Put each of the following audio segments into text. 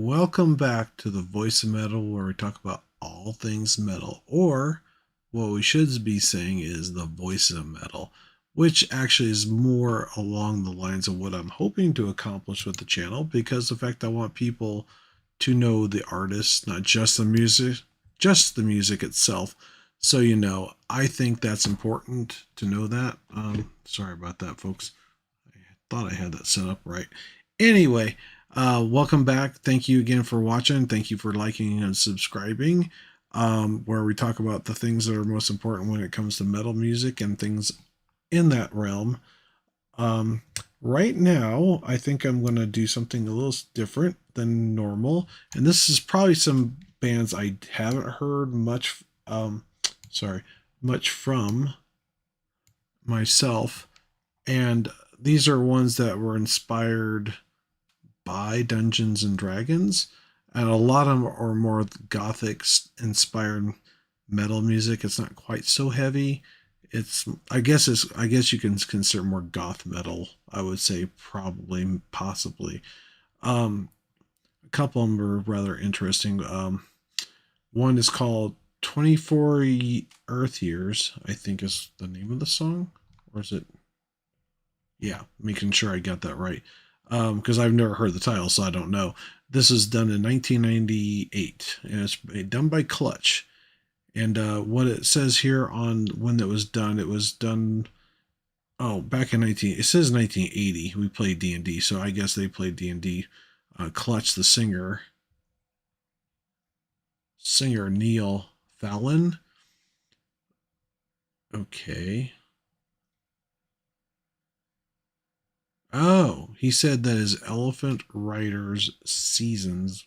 Welcome back to the Voice of Metal, where we talk about all things metal, or what we should be saying is the voice of metal, which actually is more along the lines of what I'm hoping to accomplish with the channel, because the fact I want people to know the artist, not just the music itself. So, I think that's important to know that. Sorry about that, folks. I thought I had that set up right. Anyway, welcome back. Thank you again for watching. Thank you for liking and subscribing, where we talk about the things that are most important when it comes to metal music and things in that realm. Um, right now, I think I'm going to do something a little different than normal. And this is probably some bands I haven't heard sorry, much from myself. And these are ones that were inspired by Dungeons and Dragons, and a lot of them are more gothic inspired metal music. It's not quite so heavy. I guess you can consider more goth metal. I would say probably possibly. Um, a couple of them are rather interesting. One is called 24 Earth Years, I think is the name of the song, or is it? Yeah, making sure I got that right. Because I've never heard the title, so I don't know. This is done in 1998, and it's done by Clutch. And what it says here on when it was done. Oh, back in 19. It says 1980. We played D&D, so I guess they played D&D. Clutch, the singer Neil Fallon. Okay. Oh, he said that his Elephant Riders seasons.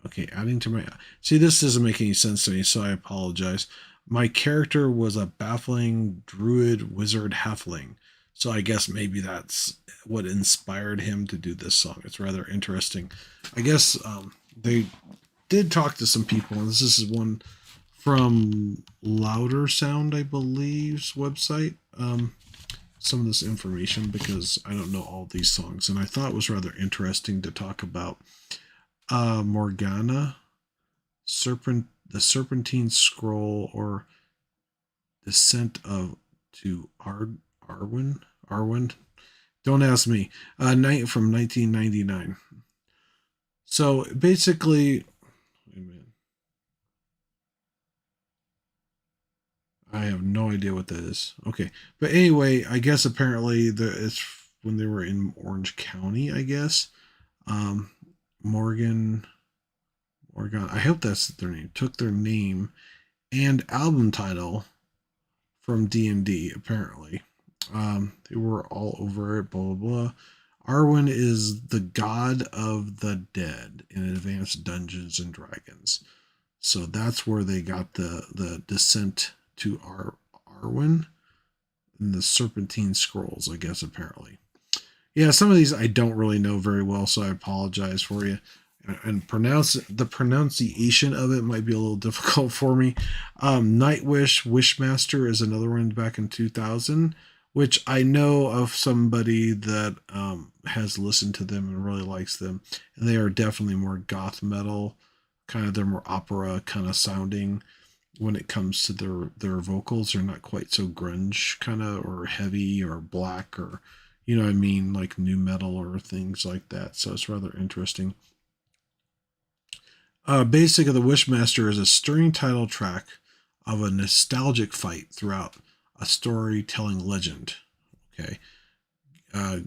Okay, adding to my. See, this doesn't make any sense to me, so I apologize. My character was a baffling druid wizard halfling. So I guess maybe that's what inspired him to do this song. It's rather interesting. I guess they did talk to some people, and this is one from Louder Sound, I believe's website. Some of this information because I don't know all these songs, and I thought it was rather interesting to talk about Morgana, the Serpentine Scroll, or Descent of to Arwen. Arwen. Don't ask me. Night from 1999. So basically, wait a minute. I have no idea what that is. Okay, but anyway, I guess apparently it's when they were in Orange County. I guess um, Morgan Morgan. I hope that's their name. Took their name and album title from D&D. Apparently, they were all over it. Blah blah blah. Arwen is the god of the dead in advanced Dungeons and Dragons. So that's where they got the descent to Arwen and the Serpentine Scrolls, I guess, apparently. Yeah, some of these I don't really know very well, so I apologize for you. And the pronunciation of it might be a little difficult for me. Nightwish Wishmaster is another one back in 2000, which I know of somebody that has listened to them and really likes them, and they are definitely more goth metal, kind of they're more opera kind of sounding when it comes to their vocals. They're not quite so grunge kind of or heavy or black or what I mean, like new metal or things like that. So it's rather interesting. Basic of the Wishmaster is a stirring title track of a nostalgic fight throughout a storytelling legend. Okay, uh,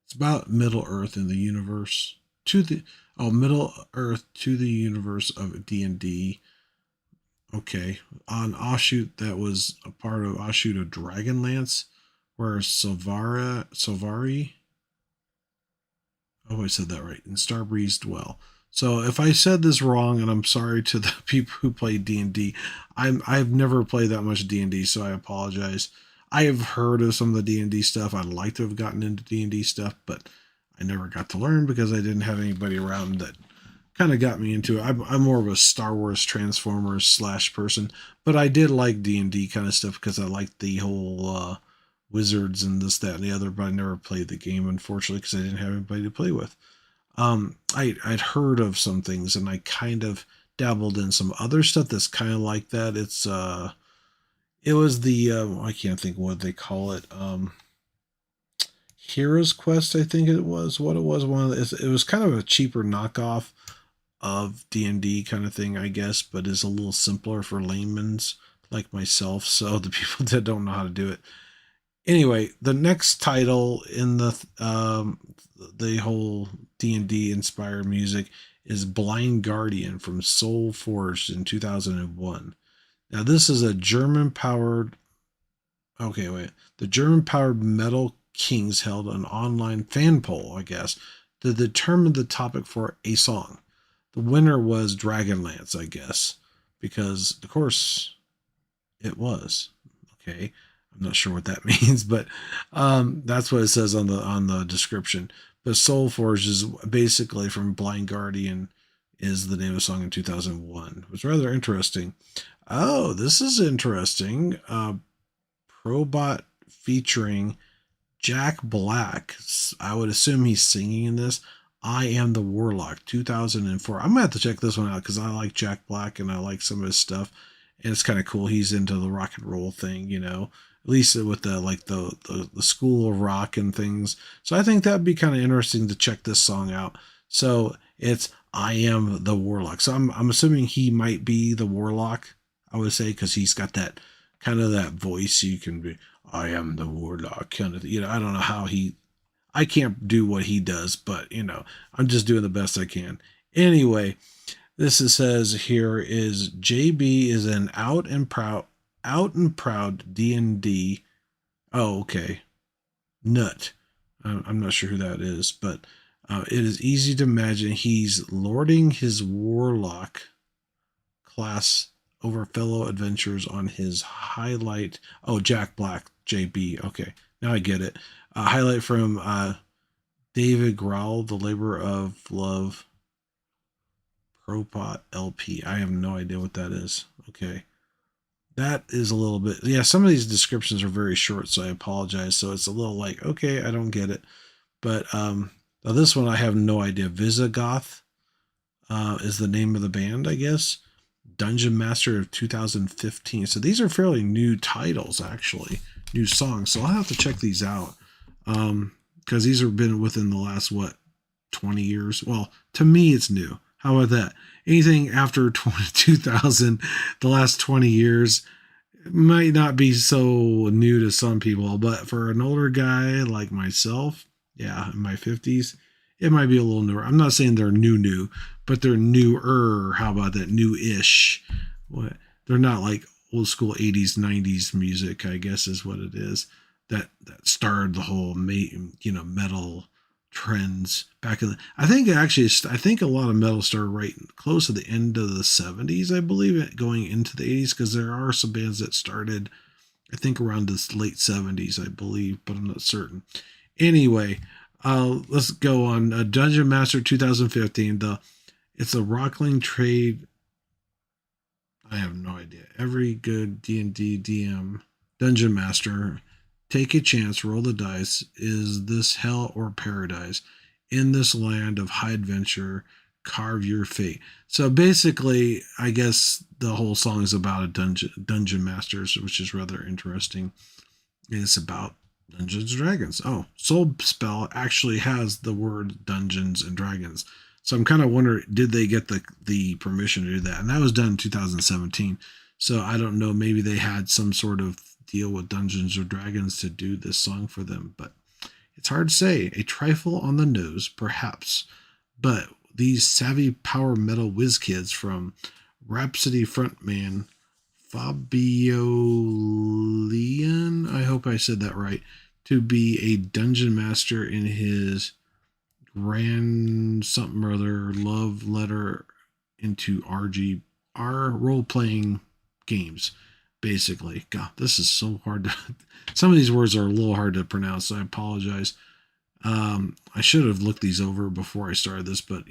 it's about Middle Earth in the universe to the Middle Earth to the universe of D&D. Okay, on offshoot that was a part of offshoot of Dragonlance, where Silvari. Oh, I said that right. And Starbreeze dwell. So if I said this wrong, and I'm sorry to the people who play D&D, I've never played that much D&D, so I apologize. I have heard of some of the D&D stuff. I'd like to have gotten into D&D stuff, but I never got to learn because I didn't have anybody around that kind of got me into it. I'm more of a Star Wars Transformers slash person, but I did like D&D kind of stuff because I liked the whole wizards and this, that, and the other, but I never played the game, unfortunately, because I didn't have anybody to play with. I'd heard of some things, and I kind of dabbled in some other stuff that's kind of like that. It was the I can't think what they call it. Heroes Quest, I think it was what it was. It was kind of a cheaper knockoff of D&D kind of thing, I guess, but is a little simpler for laymen's like myself. So the people that don't know how to do it. Anyway, the next title in the whole D&D inspired music is Blind Guardian from Soul Forged in 2001. Now this is a German powered okay, wait. The German powered metal kings held an online fan poll, I guess, to determine the topic for a song. The winner was Dragonlance, I guess, because of course it was. Okay. I'm not sure what that means, but that's what it says on the description. But Soul Forge is basically from Blind Guardian is the name of the song in 2001. It was rather interesting. Oh, this is interesting. Probot featuring Jack Black. I would assume he's singing in this. I Am the Warlock, 2004. I'm gonna have to check this one out because I like Jack Black and I like some of his stuff, and it's kind of cool. He's into the rock and roll thing, at least with the school of rock and things. So I think that'd be kind of interesting to check this song out. So it's I Am the Warlock. So I'm assuming he might be the Warlock. I would say because he's got that kind of that voice. You can be I am the Warlock kind of. I don't know how I can't do what he does, but I'm just doing the best I can. Anyway, says here is JB is an out and proud D&D. Oh, okay. Nut. I'm not sure who that is, but it is easy to imagine he's lording his warlock class over fellow adventurers on his highlight. Oh, Jack Black, JB. Okay, now I get it. Highlight from David Growl, The Labor of Love, Propot LP. I have no idea what that is. Okay. That is a little bit, yeah, some of these descriptions are very short, so I apologize. So it's a little like, okay, I don't get it. But now this one I have no idea. Visigoth is the name of the band, I guess. Dungeon Master of 2015. So these are fairly new titles, actually, new songs. So I'll have to check these out because these have been within the last, 20 years? Well, to me, it's new. How about that? Anything after 2000, the last 20 years, might not be so new to some people, but for an older guy like myself, yeah, in my 50s, it might be a little newer. I'm not saying they're new, but they're newer. How about that? New-ish. What? They're not like old school 80s, 90s music, I guess is what it is. That started the whole metal trends back in I think a lot of metal started right close to the end of the 70s, I believe, it going into the 80s, because there are some bands that started I think around the late 70s, I believe, but I'm not certain. Anyway, let's go on. Dungeon Master 2015. It's a Rockling trade. I have no idea. Every good D&D DM Dungeon Master, take a chance, roll the dice. Is this hell or paradise? In this land of high adventure, carve your fate. So basically, I guess the whole song is about a dungeon masters, which is rather interesting. It's about Dungeons and Dragons. Oh, Soul Spell actually has the word Dungeons and Dragons. So I'm kind of wondering, did they get the permission to do that? And that was done in 2017. So I don't know, maybe they had some sort of deal with Dungeons or Dragons to do this song for them, but it's hard to say. A trifle on the nose, perhaps. But these savvy power metal whiz kids from Rhapsody frontman Fabio Leon, I hope I said that right, to be a dungeon master in his grand something or other love letter into R role playing games. Basically, God, this is so hard to. Some of these words are a little hard to pronounce, so I apologize. I should have looked these over before I started this, but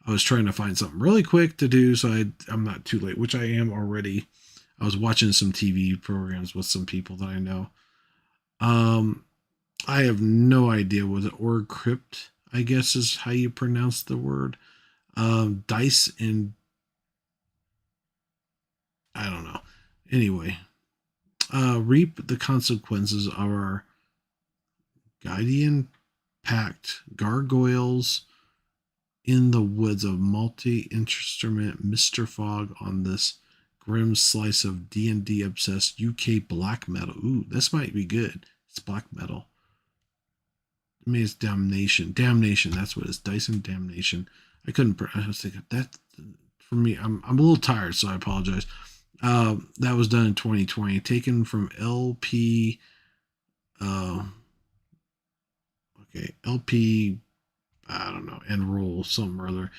I was trying to find something really quick to do, so I'm not too late, which I am already. I was watching some TV programs with some people that I know. I have no idea. Was it Org Crypt? I guess is how you pronounce the word. Dice and I don't know. Anyway, reap the consequences of our Guardian Pact gargoyles in the woods of multi-instrument Mr. Fogg on this grim slice of D&D obsessed UK black metal. Ooh, this might be good. It's black metal. I mean, it's Damnation. Damnation, that's what it is. Dyson Damnation. I was thinking that for me, I'm a little tired, so I apologize. That was done in 2020, taken from LP. Okay, LP. I don't know, enroll something or other.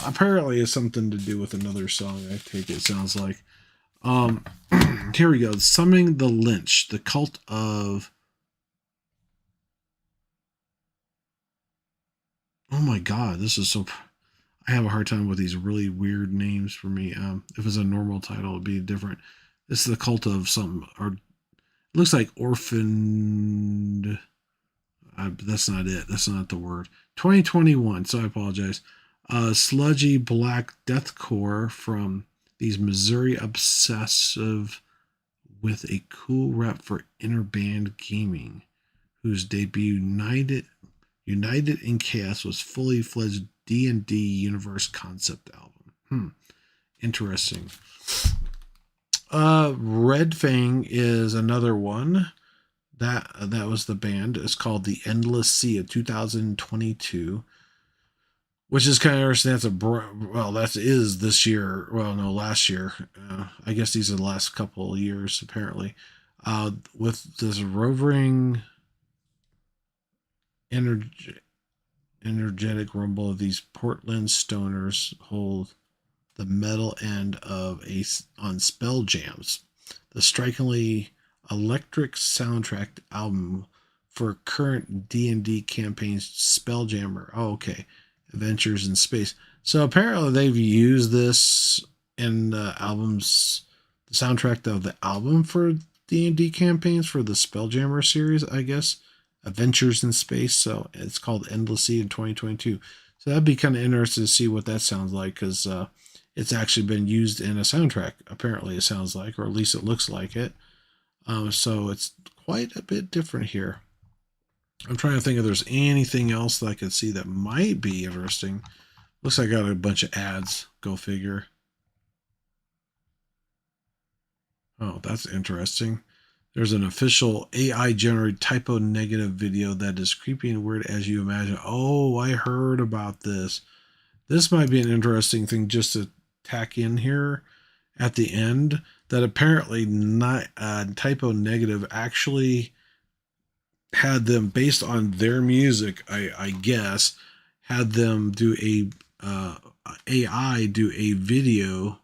Apparently it's something to do with another song. I take it sounds like. Um, Here we go. Summoning the Lynch, the cult of. Oh my God, this is so. I have a hard time with these really weird names for me. If it's a normal title, it'd be different. This is the cult of something, or it looks like orphaned. But that's not it. That's not the word. 2021. So I apologize. Sludgy black deathcore from these Missouri obsessive with a cool rep for inner band gaming, whose debut United in Chaos was fully fledged D&D universe concept album. Interesting. Red Fang is another one. That was the band. It's called The Endless Sea of 2022, which is kind of interesting. That is this year. Well, no, last year. I guess these are the last couple of years apparently. With this rovering energetic rumble of these Portland stoners hold the metal end of on Spell Jams, the strikingly electric soundtrack album for current D&D campaigns Spelljammer. Oh, okay. Adventures in Space. So apparently they've used this in the albums, the soundtrack of the album for D&D campaigns for the Spelljammer series, I guess. Adventures in Space. So it's called Endless Sea in 2022. So that'd be kind of interesting to see what that sounds like, because it's actually been used in a soundtrack, apparently it sounds like, or at least it looks like it. So it's quite a bit different here. I'm trying to think if there's anything else that I could see that might be interesting. Looks like I got a bunch of ads. Go figure. Oh, that's interesting. There's an official AI generated typo negative video that is creepy and weird as you imagine. Oh, I heard about this. This might be an interesting thing just to tack in here at the end, that apparently not typo negative actually had them, based on their music, I guess, had them do AI do a video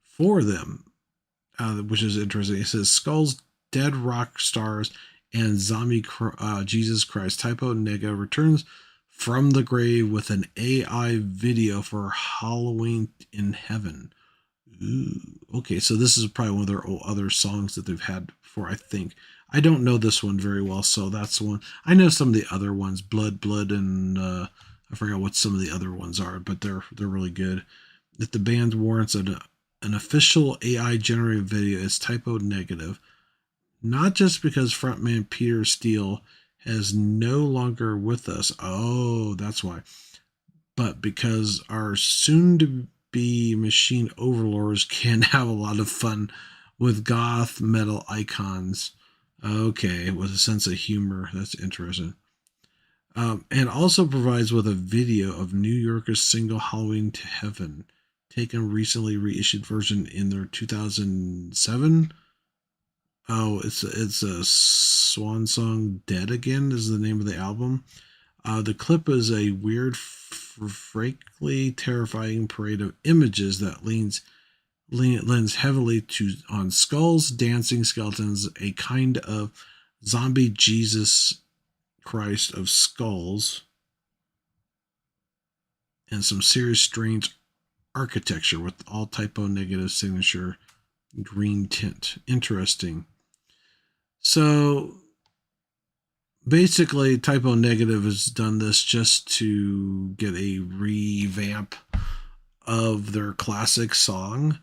for them, which is interesting. It says Skulls, Dead Rock Stars, and Zombie Jesus Christ. Typo Nega returns from the grave with an AI video for Halloween in Heaven. Ooh, okay, so this is probably one of their other songs that they've had before, I think. I don't know this one very well, so that's one. I know some of the other ones, Blood, and I forgot what some of the other ones are, but they're really good. If the band warrants an official AI generated video, is typo negative. Not just because frontman Peter Steele is no longer with us. Oh, that's why. But because our soon to be machine overlords can have a lot of fun with goth metal icons. Okay, with a sense of humor. That's interesting. And also provides with a video of New Yorker's single Halloween to Heaven, taken recently reissued version in their 2007. Oh, it's a swan song. Dead Again is the name of the album. The clip is a weird, frankly terrifying parade of images that lends heavily on skulls, dancing skeletons, a kind of zombie Jesus Christ of skulls, and some serious strange architecture with all typo negative signature green tint. Interesting. So basically, Typo Negative has done this just to get a revamp of their classic song.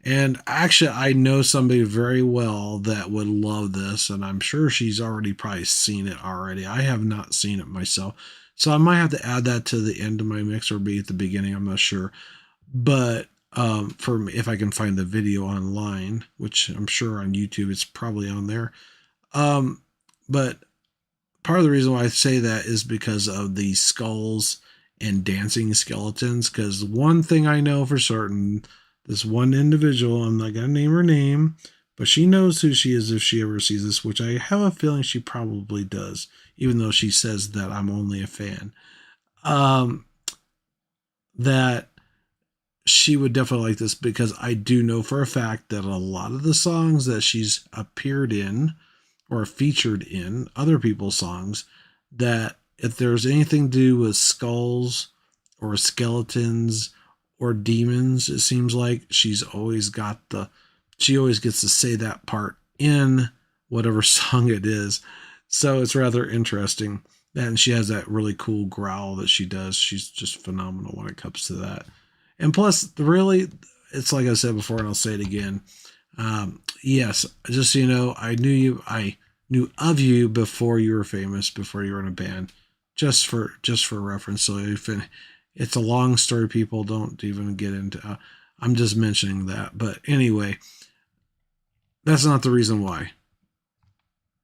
And actually, I know somebody very well that would love this, and I'm sure she's already probably seen it already. I have not seen it myself, so I might have to add that to the end of my mix or be at the beginning. I'm not sure, but for me, if I can find the video online, which I'm sure on YouTube it's probably on there. Um, but part of the reason why I say that is because of the skulls and dancing skeletons. Because one thing I know for certain, this one individual, I'm not going to name her name, but she knows who she is if she ever sees this, which I have a feeling she probably does, even though she says that I'm only a fan. Um, that she would definitely like this because I do know for a fact that a lot of the songs that she's appeared in or featured in other people's songs, that if there's anything to do with skulls or skeletons or demons, it seems like she always gets to say that part in whatever song it is. So it's rather interesting. And she has that really cool growl that she does. She's just phenomenal when it comes to that. And plus, really, it's like I said before, and I'll say it again. Yes, just so you know, I knew of you before you were famous, before you were in a band, just for reference. So if it's a long story, people don't even get into. I'm just mentioning that, but anyway, that's not the reason why.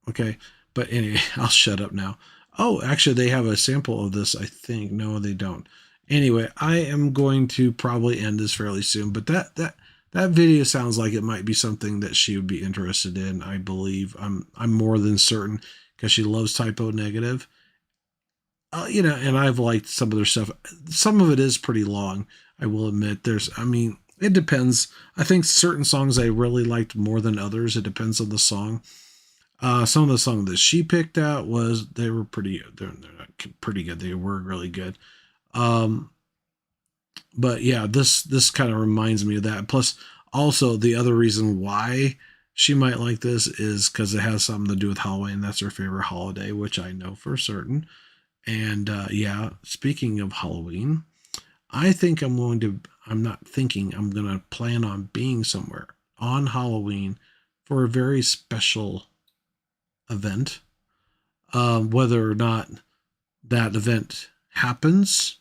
Okay, but anyway, I'll shut up now. Oh, actually, they have a sample of this. I think no, they don't. Anyway, I am going to probably end this fairly soon, but that video sounds like it might be something that she would be interested in. I believe I'm more than certain because she loves Typo Negative. And I've liked some of their stuff. Some of it is pretty long. I will admit. I mean, it depends. I think certain songs I really liked more than others. It depends on the song. Some of the songs that she picked out they were pretty. They're not pretty good. They were really good. Um, but yeah, this kind of reminds me of that. Plus, also the other reason why she might like this is because it has something to do with Halloween. That's her favorite holiday, which I know for certain. And yeah, speaking of Halloween, I think I'm going to. I'm not thinking. I'm going to plan on being somewhere on Halloween for a very special event. Whether or not that event happens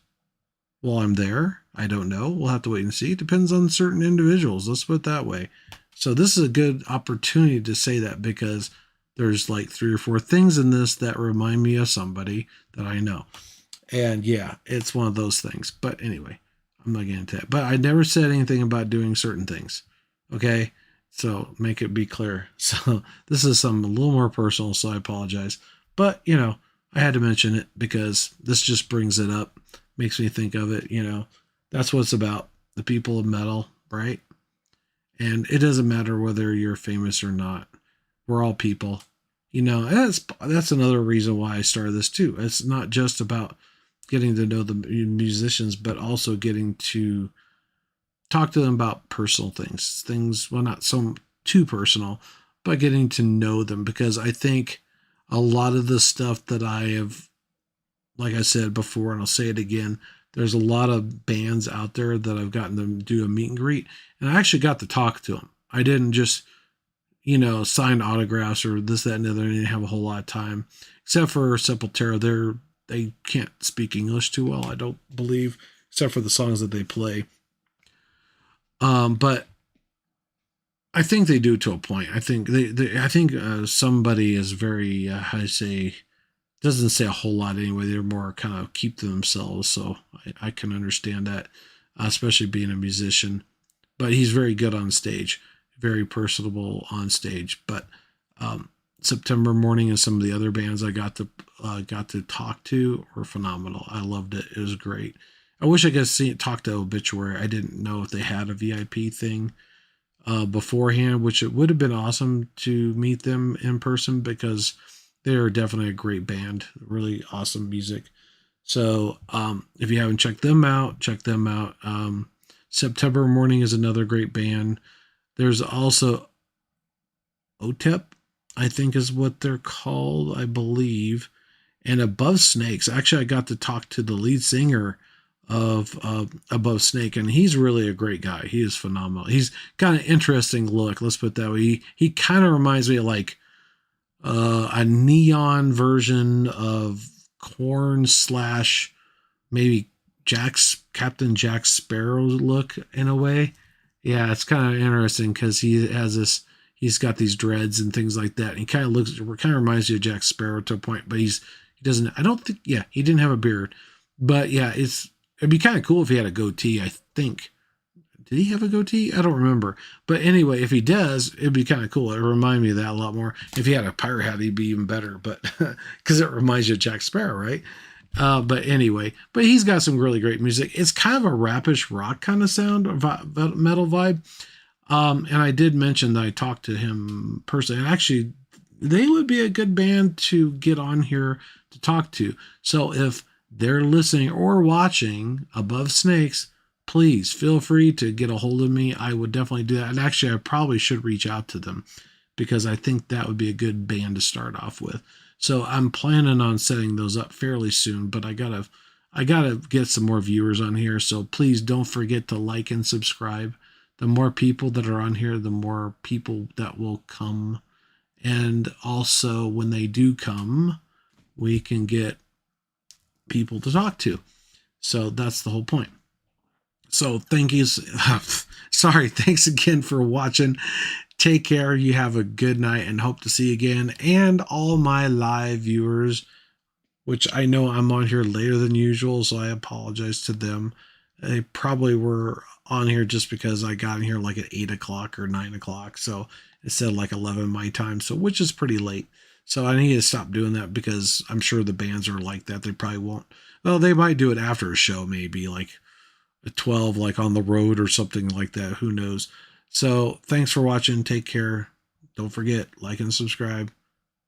while I'm there, I don't know. We'll have to wait and see. It depends on certain individuals. Let's put it that way. So this is a good opportunity to say that because there's like 3 or 4 things in this that remind me of somebody that I know. And yeah, it's one of those things. But anyway, I'm not getting into that. But I never said anything about doing certain things. Okay. So make it be clear. So this is some a little more personal, so I apologize. But I had to mention it because this just brings it up, makes me think of it. That's what it's about. The people of metal, right? And it doesn't matter whether you're famous or not. We're all people. That's another reason why I started this too. It's not just about getting to know the musicians, but also getting to talk to them about personal things, well, not so too personal, but getting to know them, because I think a lot of the stuff that I have, like I said before, and I'll say it again, there's a lot of bands out there that I've gotten to do a meet and greet, and I actually got to talk to them. I didn't just, sign autographs or this, that, and the other. I didn't have a whole lot of time, except for Sepultura. They can't speak English too well, I don't believe, except for the songs that they play. But I think they do to a point. I think I think somebody is very, how do I say, doesn't say a whole lot anyway. They're more kind of keep to themselves. So I can understand that, especially being a musician. But he's very good on stage, very personable on stage. But September Morning and some of the other bands I got to talk to were phenomenal. I loved it. It was great. I wish I could talk to Obituary. I didn't know if they had a VIP thing beforehand, which it would have been awesome to meet them in person because they are definitely a great band, really awesome music. So if you haven't checked them out, check them out. September Morning is another great band. There's also OTEP, I think is what they're called, I believe. And Above Snakes, actually, I got to talk to the lead singer of Above Snake, and he's really a great guy. He is phenomenal. He's got an interesting look. Let's put it that way. He kind of reminds me of like a neon version of Corn slash maybe Captain Jack Sparrow look in a way. Yeah, it's kind of interesting because he has this. He's got these dreads and things like that. And he kind of reminds you of Jack Sparrow to a point, but he doesn't. I don't think. Yeah, he didn't have a beard, but yeah, it'd be kind of cool if he had a goatee. I think. Did he have a goatee? I don't remember. But anyway, if he does, it'd be kind of cool. It would remind me of that a lot more. If he had a pirate hat, he'd be even better. But because it reminds you of Jack Sparrow, right? But anyway, but he's got some really great music. It's kind of a rapish rock kind of sound, metal vibe. And I did mention that I talked to him personally, and actually, they would be a good band to get on here to talk to. So if they're listening or watching Above Snakes, please feel free to get a hold of me. I would definitely do that. And actually, I probably should reach out to them because I think that would be a good band to start off with. So I'm planning on setting those up fairly soon, but I gotta get some more viewers on here. So please don't forget to like and subscribe. The more people that are on here, the more people that will come. And also when they do come, we can get people to talk to. So that's the whole point. So thank you. Sorry. Thanks again for watching. Take care. You have a good night and hope to see you again. And all my live viewers, which I know I'm on here later than usual, so I apologize to them. They probably were on here just because I got in here like at 8 o'clock or 9 o'clock. So instead of like 11 my time, so which is pretty late. So I need to stop doing that because I'm sure the bands are like that. They probably won't. Well, they might do it after a show, maybe like at 12, like on the road or something like that. Who knows? So thanks for watching. Take care. Don't forget, like and subscribe.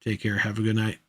Take care. Have a good night.